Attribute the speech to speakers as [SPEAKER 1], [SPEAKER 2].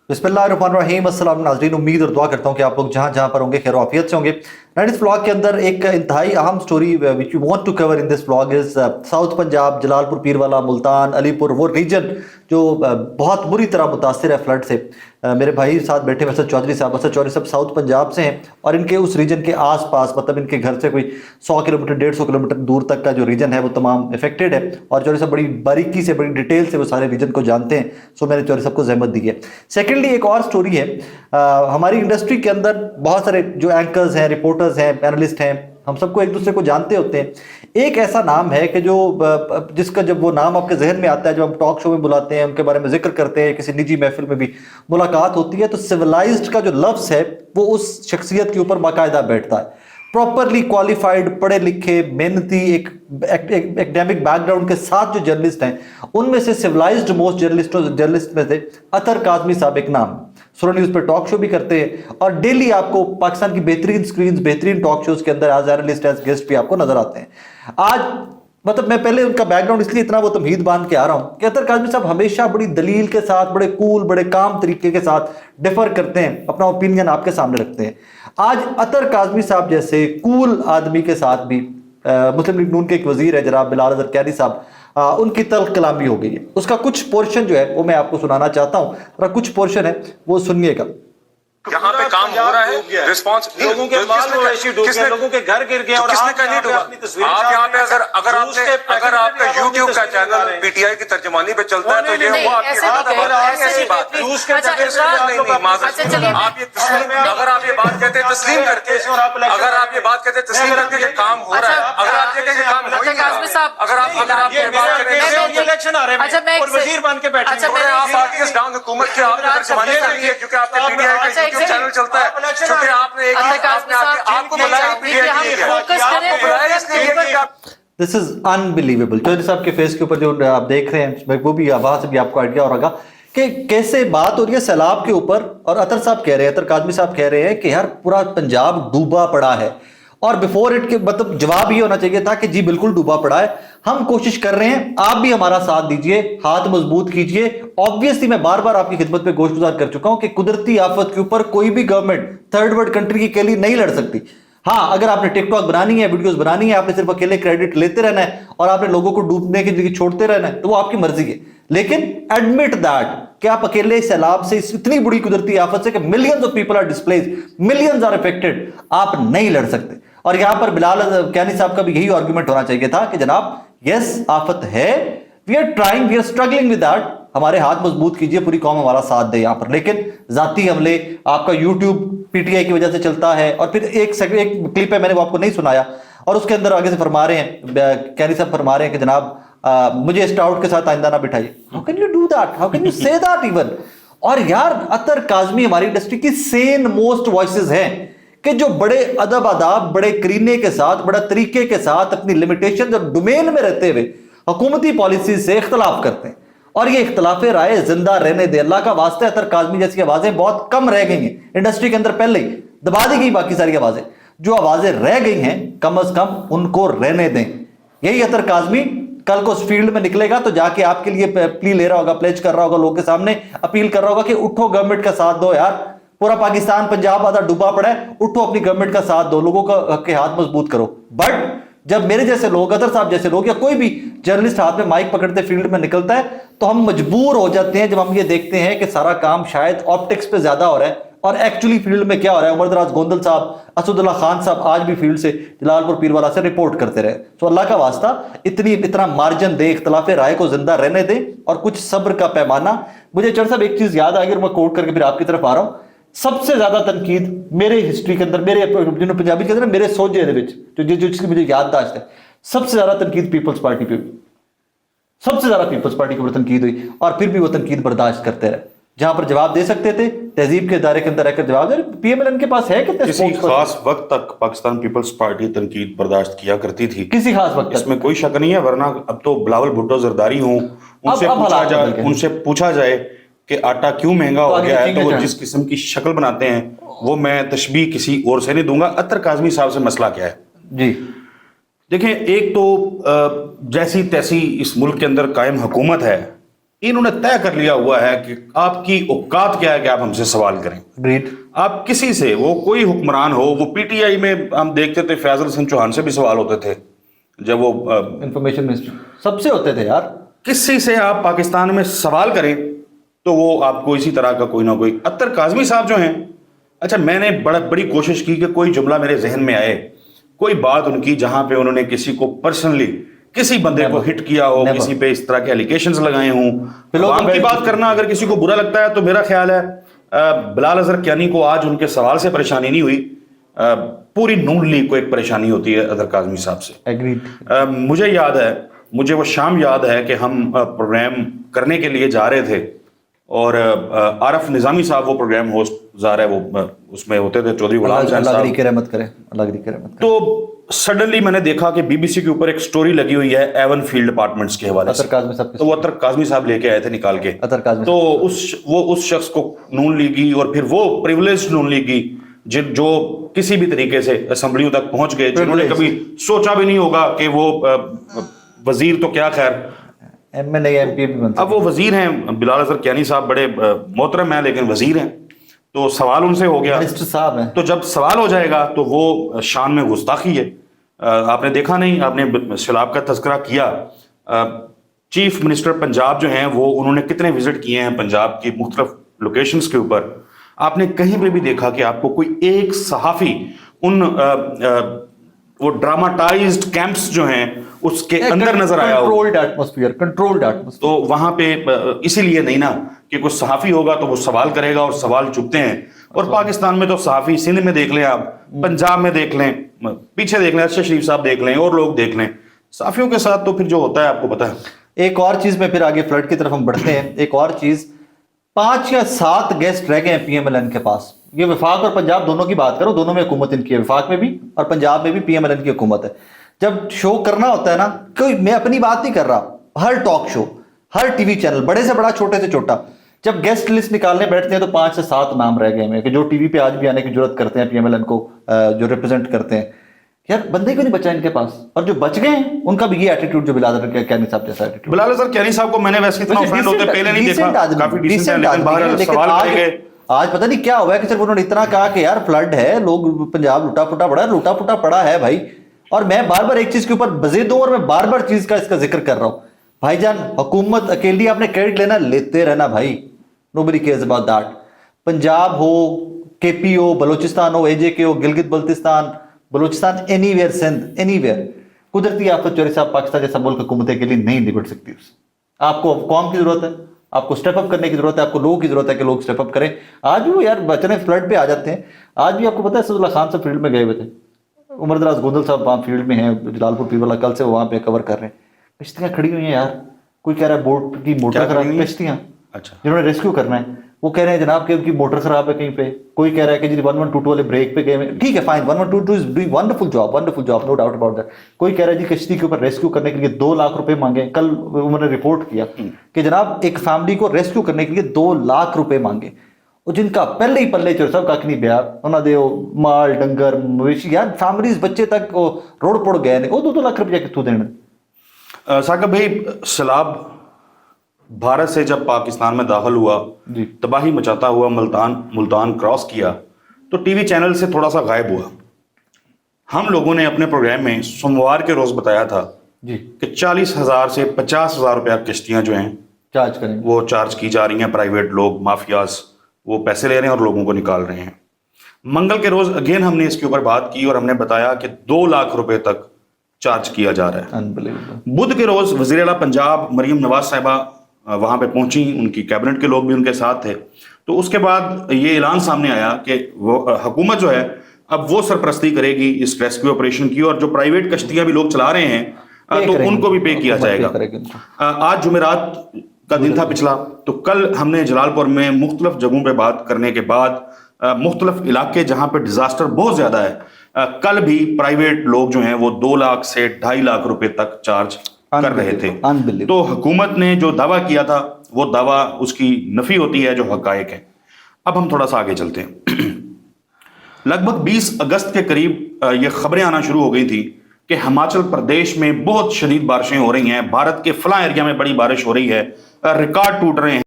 [SPEAKER 1] बिस्मिल्लाहिर्रहमानिर्रहीम। अस्सलाम नाज़रीन, उम्मीद और दुआ करता हूँ कि आप लोग जहाँ जहाँ पर होंगे खैर आफियत से होंगे। इस व्लॉग के अंदर एक इंतहाई अहम story which we want to cover in this vlog is south Punjab, Jalalpur, Pirwala, Multan, Alipur, वो रीजन जो बहुत बुरी तरह मुतासिर है फ्लड से। मेरे भाई साथ बैठे असद चौधरी साहब। असद चौधरी साहब साउथ पंजाब से हैं और इनके उस रीजन के आस पास, मतलब इनके घर से कोई 100 किलोमीटर 150 किलोमीटर दूर तक का जो रीजन है वो तमाम इफेक्टेड है। और चौधरी साहब बड़ी बारीकी से, बड़ी डिटेल से वो सारे रीजन को जानते हैं। सो मैंने चौधरी साहब को जहमत दी है। सेकेंडली एक और स्टोरी है, हमारी इंडस्ट्री के अंदर बहुत सारे जो एंकर्स हैं, रिपोर्टर्स हैं, पैनलिस्ट हैं, हम सबको एक दूसरे को जानते होते हैं। एक ऐसा नाम है कि जो जिसका जब वो नाम आपके जहन में आता है, जब हम टॉक शो में बुलाते हैं, उनके बारे में जिक्र करते हैं, किसी निजी महफिल में भी मुलाकात होती है, तो सिविलाइज्ड का जो लफ्ज़ है वो उस शख्सियत के ऊपर बाकायदा बैठता है। प्रॉपरली क्वालिफाइड, पढ़े लिखे, मेहनती, एक एकेडमिक बैकग्राउंड के साथ जो जर्नलिस्ट हैं, उनमें से सिविलाइज्ड मोस्ट जर्नलिस्ट में से अतर काज़मी साहब एक नाम। सुरा न्यूज़ पे टॉक शो भी करते हैं और डेली आपको पाकिस्तान की बेहतरीन स्क्रीन्स, बेहतरीन टॉक शोज के अंदर एज एनालिस्ट, एज गेस्ट भी आपको नजर आते हैं। आज मतलब मैं पहले उनका बैकग्राउंड इसलिए इतना वो तमहीद बांध के आ रहा हूँ कि अतर काज़मी साहब हमेशा बड़ी दलील के साथ, बड़े कूल, बड़े काम तरीके के साथ डिफर करते हैं, अपना ओपिनियन आपके सामने रखते हैं। आज अतर काज़मी साहब जैसे कूल आदमी के साथ भी मुस्लिम लीग नून के एक वजीर है जनाब बिलाल अज़हर कैरी साहब, उनकी तल्ख कलामी हो गई है। उसका कुछ पोर्शन जो है वो मैं आपको सुनाना चाहता हूँ, और कुछ पोर्शन है वो सुनिएगा।
[SPEAKER 2] यहाँ पे काम हो रहा है, रिस्पॉन्स लोगों के बाल मवेशी डूब गए, लोगों के घर गिर गए, और किसने कहीं डूबा? आप यहाँ पे अगर आपका यूट्यूब का चैनल पीटीआई की तर्जुमानी पे चलता है तो ये वो आपकी ऐसी बात है। आप ये अगर आप ये बात कहते हैं तस्लीम करके, अगर आप ये बात कहते हैं तस्लीम करके ये काम हो रहा है, अगर आप ये कहें ये काम हो ही नहीं रहा, अगर आप ये बात करें इलेक्शन आ रहे हैं और वजीर बन के बैठे हैं, आप पाकिस्तान डाउन हुकूमत की आपने तर्जुमानी कर ली है क्योंकि आपके पीटीआई का चैनल चलता है, क्योंकि आपने एक आपको बुलाया।
[SPEAKER 1] This is unbelievable. चौधरी साहब के फेस के ऊपर जो आप देख रहे हैं वो भी वहां से भी आपको आइडिया होगा कि कैसे बात हो रही है सैलाब के ऊपर। और अतर साहब कह रहे हैं, अतर काज़मी साहब कह रहे हैं कि यार पूरा पंजाब डूबा पड़ा है, और बिफोर इट के मतलब जवाब ये होना चाहिए था कि जी बिल्कुल डूबा पड़ा है, हम कोशिश कर रहे हैं, आप भी हमारा साथ दीजिए, हाथ मजबूत कीजिए। ऑब्वियसली मैं बार बार आपकी खिदमत में गोशगुजार कर चुका हूं कि कुदरती आफत के ऊपर कोई भी गवर्नमेंट थर्ड वर्ल्ड कंट्री के लिए नहीं लड़ सकती। हाँ, अगर आपने टिकटॉक बनानी है, वीडियोस बनानी है, आपने सिर्फ अकेले क्रेडिट लेते रहना है और आपने लोगों को डूबने की जगह छोड़ते रहना है, तो वो आपकी मर्जी है। लेकिन एडमिट दैट कि आप अकेले सैलाब से, इतनी बुरी कुदरती आफत से कि millions of people are displaced, millions are affected, आप नहीं लड़ सकते। और यहां पर बिलाल कैनी साहब का भी यही आर्गुमेंट होना चाहिए था कि जनाब यस आफत है, we are trying, we are struggling with that, हमारे हाथ मजबूत कीजिए, पूरी कौम हमारा साथ दे यहां पर। लेकिन जाती हमले, आपका यूट्यूब पीटीआई की वजह से चलता है। और फिर एक क्लिप है, मैंने वो आपको नहीं सुनाया, और उसके अंदर आगे से फरमा रहे हैं, कैनी साहब फरमा रहे हैं कि जनाब मुझे स्टाउट के साथ आइंदा ना बिठाइए। How can you do that, how can you say that even? और यार अतर काज़मी हमारी इंडस्ट्री की सेन मोस्ट वॉइसेस हैं कि जो बड़े अदब आदाब, बड़े करीने के साथ, बड़ा तरीके के साथ अपनी लिमिटेशन और डोमेन में रहते हुए हुकूमती पॉलिसी से इख्तलाफ करते हैं। और ये इख्तलाफ राय जिंदा रहने दे, अल्लाह का वास्ते। अतर काज़मी जैसी आवाजें बहुत कम रह गई हैं इंडस्ट्री के अंदर, पहले ही दबा दी गई बाकी सारी आवाजें। जो आवाजें रह गई हैं कम अज कम उनको रहने दें। यही अतर काज़मी कल को उस फील्ड में निकलेगा तो जाके आपके लिए प्ली ले रहा होगा, प्लेज कर रहा होगा, लोगों के सामने अपील कर रहा होगा कि उठो, गवर्नमेंट का साथ दो यार, पूरा पाकिस्तान पंजाब आधा डूबा पड़ा है, उठो अपनी गवर्नमेंट का साथ दो, लोगों के हाथ मजबूत करो। बट जब मेरे जैसे लोग, अतर साहब जैसे लोग, या कोई भी जर्नलिस्ट हाथ में माइक पकड़ते फील्ड में निकलता है तो हम मजबूर हो जाते हैं जब हम ये देखते हैं कि सारा काम शायद ऑप्टिक्स पे ज्यादा हो रहा है और एक्चुअली फील्ड में क्या हो रहा है। उमर दराज गोंदल साहब, असदुल्ला खान साहब आज भी फील्ड से, जलालपुर पीरवाला से रिपोर्ट करते रहे। तो अल्लाह का वास्ता इतना मार्जिन दे, इख्तलाफ राय को जिंदा रहने दे और कुछ सब्र का पैमाना। मुझे चढ़ साहब एक चीज याद आ गई और मैं कोट करके फिर आपकी तरफ आ रहा हूं। सबसे ज्यादा तनकीद मेरे हिस्ट्री के अंदर, मेरे पंजाबी के अंदर, मेरे सोचे जो मुझे याददाश्त है, सबसे ज्यादा तनकीद पीपल्स पार्टी पे हुई, सबसे ज्यादा पीपल्स पार्टी के ऊपर तनकीद हुई। और फिर भी वो तनकीद बर्दाश्त करते रहे, जहां पर जवाब दे सकते थे तहजीब के दायरे के अंदर रहकर जवाब दे। पीएमएलएन के पास है कितने
[SPEAKER 3] किसी खास वक्त तक पाकिस्तान पीपल्स पार्टी तनकीद बर्दाश्त किया करती थी,
[SPEAKER 1] किसी खास वक्त,
[SPEAKER 3] इसमें कोई शक नहीं है। वरना अब तो बिलावल भुट्टो जरदारी हूं, उनसे पूछा जाए कि आटा क्यों महंगा हो गया है, तो वो जिस किस्म की शक्ल बनाते हैं वो मैं तशबीह किसी और से नहीं दूंगा। अतर काज़मी साहब से मसला क्या है
[SPEAKER 1] जी?
[SPEAKER 3] देखें, एक तो जैसी तैसी इस मुल्क के अंदर कायम हुकूमत है, انہوں نے طے کر لیا ہوا ہے کہ آپ کی اوقات کیا ہے کہ آپ ہم سے سوال کریں. آپ کسی سے, وہ کوئی حکمران ہو, وہ پی ٹی آئی میں ہم دیکھتے تھے فیضل حسن چوہان سے بھی سوال ہوتے تھے جب وہ
[SPEAKER 1] انفارمیشن منسٹر, سب سے ہوتے تھے یار.
[SPEAKER 3] کسی سے آپ پاکستان میں سوال کریں تو وہ آپ کو اسی طرح کا کوئی نہ کوئی. اطہر کاظمی صاحب جو ہیں, اچھا میں نے بڑی کوشش کی کہ کوئی جملہ میرے ذہن میں آئے, کوئی بات ان کی جہاں پہ انہوں نے کسی کو پرسنلی کسی بندے کو ہٹ کیا ہو, کسی پہ اس طرح کے ایلیگیشنز لگائے ہوں. عوام کی بات کرنا اگر کسی کو برا لگتا ہے تو میرا خیال ہے بلال اظہر کیانی کو آج ان کے سوال سے پریشانی نہیں ہوئی, پوری نون لیگ کو ایک پریشانی ہوتی ہے اطہر کاظمی صاحب سے. مجھے یاد ہے, مجھے وہ شام یاد ہے کہ ہم پروگرام کرنے کے لیے جا رہے تھے اور عارف نظامی صاحب وہ پروگرام ہوسٹ ظاہر ہے وہ اس میں ہوتے تھے, چودھری غلام حسین صاحب,
[SPEAKER 1] اللہ کی رحمت کرے, اللہ کی رحمت کرے.
[SPEAKER 3] تو سڈنلی میں نے دیکھا کہ بی بی سی کے اوپر ایک سٹوری لگی ہوئی ہے ایون فیلڈ اپارٹمنٹس کے حوالے سے, تو وہ اطہر کاظمی صاحب لے کے آئے تھے نکال کے, تو وہ اس شخص کو نون لیگی اور پھر وہ پریولیجڈ نون لیگی جو کسی بھی طریقے سے اسمبلیوں تک پہنچ گئے, جنہوں نے کبھی سوچا بھی نہیں ہوگا کہ وہ وزیر تو کیا خیر
[SPEAKER 1] M L A M P بھی بن سکتے.
[SPEAKER 3] اب وہ وزیر ہیں, بلال اظہر کیانی صاحب بڑے محترم ہیں لیکن وزیر ہیں, تو سوال ان سے ہو گیا,
[SPEAKER 1] منسٹر صاحب ہیں,
[SPEAKER 3] تو جب سوال ہو جائے گا تو وہ شان میں گستاخی ہے. آپ نے دیکھا نہیں, آپ نے سیلاب کا تذکرہ کیا, چیف منسٹر پنجاب جو ہیں وہ انہوں نے کتنے وزٹ کیے ہیں پنجاب کی مختلف لوکیشنز کے اوپر, آپ نے کہیں پہ بھی دیکھا کہ آپ کو کوئی ایک صحافی ان وہ ڈراماٹائزڈ کیمپس جو ہیں اس کے اندر نظر آیا ہو؟
[SPEAKER 1] Controlled atmosphere.
[SPEAKER 3] تو وہاں پہ اسی لیے نہیں نا کہ کوئی صحافی ہوگا تو وہ سوال کرے گا اور سوال چپتے ہیں. اور پاکستان میں تو صحافی سندھ میں دیکھ لیں, آپ پنجاب میں دیکھ لیں, پیچھے دیکھ لیں, ارشد شریف صاحب دیکھ لیں, اور لوگ دیکھ لیں, صحافیوں کے ساتھ تو پھر جو ہوتا ہے آپ کو پتا ہے.
[SPEAKER 1] ایک اور چیز میں پھر آگے فلڈ کی طرف ہم بڑھتے ہیں. ایک اور چیز, 5 یا 7 گیسٹ رہ گئے ہیں پی ایم ایل این کے پاس. یہ وفاق اور پنجاب دونوں کی بات کرو, دونوں میں حکومت ان کی ہے, وفاق میں بھی اور پنجاب میں بھی پی ایم ایل این کی حکومت ہے. جب شو کرنا ہوتا ہے نا, کوئی میں اپنی بات نہیں کر رہا, ہر ٹاک شو, ہر ٹی وی چینل, بڑے سے بڑا چھوٹے سے چھوٹا, جب گیسٹ لسٹ نکالنے بیٹھتے ہیں تو 5 سے 7 نام رہ گئے ہیں کہ جو ٹی وی پہ آج بھی آنے کی ضرورت کرتے ہیں, پی ایم ایل این کو جو ریپرزینٹ کرتے ہیں. یار بندے کو نہیں بچا ان کے پاس, اور جو بچ گئے ہیں ان کا بھی یہ ایٹیٹیوڈ جو بلال اظہر کیانی صاحب جیسا ایٹیٹیوڈ.
[SPEAKER 3] بلال اظہر کیانی صاحب کو میں نے ویسے اتنا فرینڈ ہوتے پہلے نہیں دیکھا, کافی ڈیسنٹ ہے, لیکن باہر سوال کریں گے.
[SPEAKER 1] آج پتہ نہیں کیا ہوا ہے کہ صرف انہوں نے اتنا کہا کہ یار فلڈ ہے, لوگ پنجاب لوٹا پھوٹا پڑا ہے بھائی. اور میں بار بار ایک چیز کے اوپر بزید ہوں, اور میں بار بار چیز کا اس کا ذکر کر رہا ہوں, بھائی جان حکومت اکیلی آپ نے کریڈٹ لینا, لیتے رہنا بھائی, nobody cares about that. Punjab ہو, کے پی ہو, بلوچستان ہو, اے جے کے ہو, Gilgit Baltistan, Balochistan, anywhere, Sindh, anywhere, قدرتی آفت چوری صاحب پاکستان جیسا ملک حکومتیں کے لیے نہیں نبٹ سکتی. آپ کو قوم کی ضرورت ہے, آپ کو اسٹیپ اپ کرنے کی ضرورت ہے, آپ کو لوگوں کی ضرورت ہے کہ لوگ اسٹیپ اپ کریں. آج بھی یار بچنے فلڈ پہ آ جاتے ہیں. آج بھی آپ کو پتا ہے اسد اللہ خان صاحب فیلڈ میں گئے ہوئے تھے, عمر دراز گوندل صاحب وہاں فیلڈ میں ہیں, جلال پور پیر والا, کل سے وہاں پہ کور کر رہے ہیں. کشتیاں کھڑی ہوئی ہیں یار, کوئی کہہ رہا ہے بوٹ کی موٹر خراب ہے, کشتیاں جنہوں نے ریسکیو کرنا ہے وہ کہہ رہے ہیں جناب کہ ان کی موٹر خراب ہے کہیں پہ, کوئی کہہ رہا ہے کہ جی 1122 والے بریک پہ گئے ہیں. ٹھیک ہے fine, 1122 is doing wonderful job, no doubt about that. کوئی کہہ رہا ہے جی کشتی کے اوپر ریسکیو کرنے کے لیے 2 لاکھ روپے مانگے. کل انہوں نے رپورٹ کیا کہ جناب ایک فیملی کو ریسکیو کرنے کے لیے 2 لاکھ روپے مانگے, اور جن کا پہلے ہی پلے چور سب کھ نہیں پیا, انہوں نے مال ڈنگر مویشی یار فیملیز بچے تک روڈ پڑ گئے, وہ 2 لاکھ روپیہ کتوں دینا.
[SPEAKER 3] ثاقب بھائی, سیلاب بھارت سے جب پاکستان میں داخل ہوا, تباہی مچاتا ہوا ملتان کراس کیا, تو ٹی وی چینل سے تھوڑا سا غائب ہوا. ہم لوگوں نے اپنے پروگرام میں سوموار کے روز بتایا تھا کہ 40,000 سے 50,000 روپیہ کشتیاں جو ہیں
[SPEAKER 1] چارج کریں,
[SPEAKER 3] وہ چارج کی جا رہی ہیں. پرائیویٹ لوگ, مافیاز, وہ پیسے لے رہے ہیں اور لوگوں کو نکال رہے ہیں. منگل کے روز اگین ہم نے اس کے اوپر بات کی اور ہم نے بتایا کہ 2 لاکھ روپے تک چارج کیا جا رہا ہے. بدھ کے روز وزیر اعلیٰ پنجاب مریم نواز صاحبہ وہاں پہ پہنچی, ان کی کیبنٹ کے لوگ بھی ان کے ساتھ تھے. تو اس کے بعد یہ اعلان سامنے آیا کہ حکومت جو ہے اب وہ سرپرستی کرے گی اس ریسکیو آپریشن کی, اور جو پرائیویٹ کشتیاں بھی لوگ چلا رہے ہیں تو ان کو بھی پے کیا جائے گا. آج جمعرات کا دن تھا پچھلا, تو کل ہم نے جلال پور میں مختلف جگہوں پہ بات کرنے کے بعد مختلف علاقے جہاں پہ ڈیزاسٹر بہت زیادہ ہے, کل بھی پرائیویٹ لوگ جو ہیں وہ 2 لاکھ سے 2.5 لاکھ روپے تک چارج کر رہے تھے. تو حکومت نے جو دعویٰ کیا تھا وہ دعویٰ اس کی نفی ہوتی ہے جو حقائق ہے. اب ہم تھوڑا سا آگے چلتے ہیں. لگ بھگ 20 اگست کے قریب یہ خبریں آنا شروع ہو گئی تھی کہ ہماچل پردیش میں بہت شدید بارشیں ہو رہی ہیں، بھارت کے فلاں ایریا میں بڑی بارش ہو رہی ہے، ریکارڈ ٹوٹ رہے ہیں.